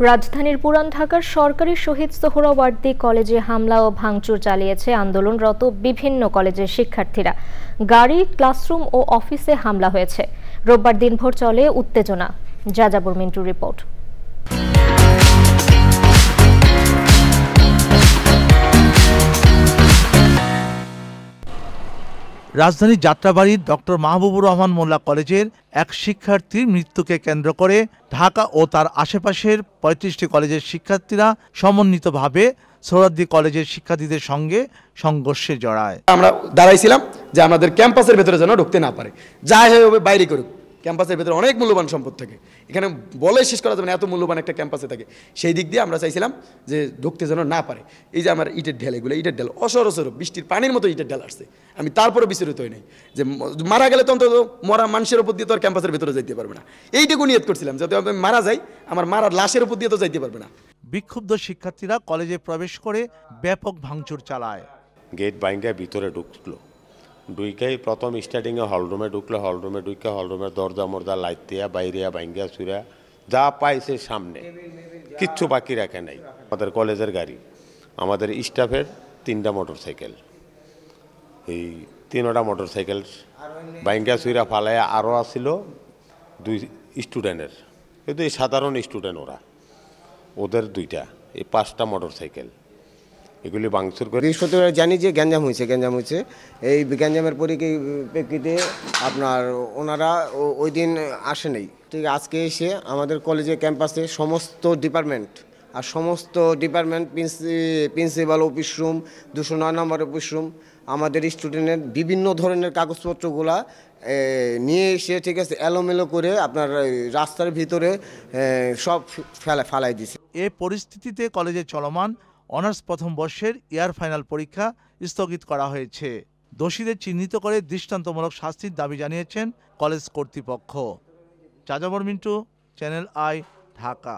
রাজধানীর পুরান ঢাকার সরকারি শহীদ সোহরাওয়ার্দী কলেজে হামলা ও ভাঙচুর চালিয়েছে আন্দোলনরত বিভিন্ন কলেজের শিক্ষার্থীরা। গাড়ি, ক্লাসরুম ও অফিসে হামলা হয়েছে। রোববার দিনভর চলে উত্তেজনা। যাযাবর মিন্টুর রিপোর্ট। রাজধানীর যাত্রাবাড়ির ডক্টর মাহবুবুর রহমান মোল্লা কলেজের এক শিক্ষার্থীর মৃত্যুকে কেন্দ্র করে ঢাকা ও তার আশেপাশের ৩৫টি কলেজের শিক্ষার্থীরা সমন্বিতভাবে সোহরাওয়ার্দী কলেজের শিক্ষার্থীদের সঙ্গে সংঘর্ষে জড়ায়। আমরা দাঁড়াইছিলাম যে আমাদের ক্যাম্পাসের ভেতরে যেন ঢুকতে না পারে, যাই হবে বাইরে করুক। ক্যাম্পাসের ভেতরে অনেক মূল্যবান সম্পদ থাকে, এখানে বলে শেষ করা যাবে না, এত মূল্যবান একটা ক্যাম্পাসে থাকে। সেই দিক দিয়ে আমরা চাইছিলাম যে ঢুকতে যেন না পারে। এই যে আমার ইটের ঢেল, এগুলো ইটের ঢেল অসরসর বৃষ্টির পানির মতো ইটের ঢেল আসছে। আমি তারপরে বিচলিত হই নাই যে মারা গেলে তো অন্তত মরা মানুষের উপর দিয়ে তো আর ক্যাম্পাসের ভেতরে যাইতে পারবে না। এইটুকু নিয়ত করছিলাম যাতে আমি মারা যাই, আমার মারার লাশের উপর দিয়ে তো যাইতে পারবে না। বিক্ষুব্ধ শিক্ষার্থীরা কলেজে প্রবেশ করে ব্যাপক ভাঙচুর চালায়। গেট বাইন্ডে ভিতরে ঢুকলো, ঢুইকাই প্রথম স্টার্টিংয়ে হলরুমে ঢুকলো, হলরুমে ঢুকে হলরুমের দরজা মরজা লাইট দিয়া বাইরিয়া ভাঙ্গিয়া চুরা যা পাইছে সামনে কিচ্ছু বাকি রাখে নাই। আমাদের কলেজের গাড়ি, আমাদের স্টাফের 3টা মোটরসাইকেল, এই 3টা মোটরসাইকেল ভাঙ্গিয়া চুরা ফালাইয়া আরও আসছিল 2 স্টুডেন্টের, কিন্তু এই সাধারণ স্টুডেন্ট ওদের 2টা, এই 5টা মোটরসাইকেল এগুলি ভাঙচুর করে। বৃহস্পতিবার জানি যে গ্যাঞ্জাম হয়েছে। এই গ্যাঞ্জামের পরিপ্রেক্ষিতে আপনার ওনারা ওই দিন আসে নাই। ঠিক আজকে এসে আমাদের কলেজে ক্যাম্পাসে সমস্ত ডিপার্টমেন্ট প্রিন্সিপাল অফিস রুম, 209 নম্বর অফিস রুম, আমাদের স্টুডেন্টের বিভিন্ন ধরনের কাগজপত্রগুলা নিয়ে এসে ঠিক আছে এলোমেলো করে আপনার রাস্তার ভিতরে সব ফালাই দিছে। এ পরিস্থিতিতে কলেজে চলমান অনার্স প্রথম বর্ষের ইয়ার ফাইনাল পরীক্ষা স্থগিত করা হয়েছে। দোষীদের চিহ্নিত করে দৃষ্টান্তমূলক শাস্তির দাবি জানিয়েছেন কলেজ কর্তৃপক্ষ। যাযাবর মিন্টু, চ্যানেল আই, ঢাকা।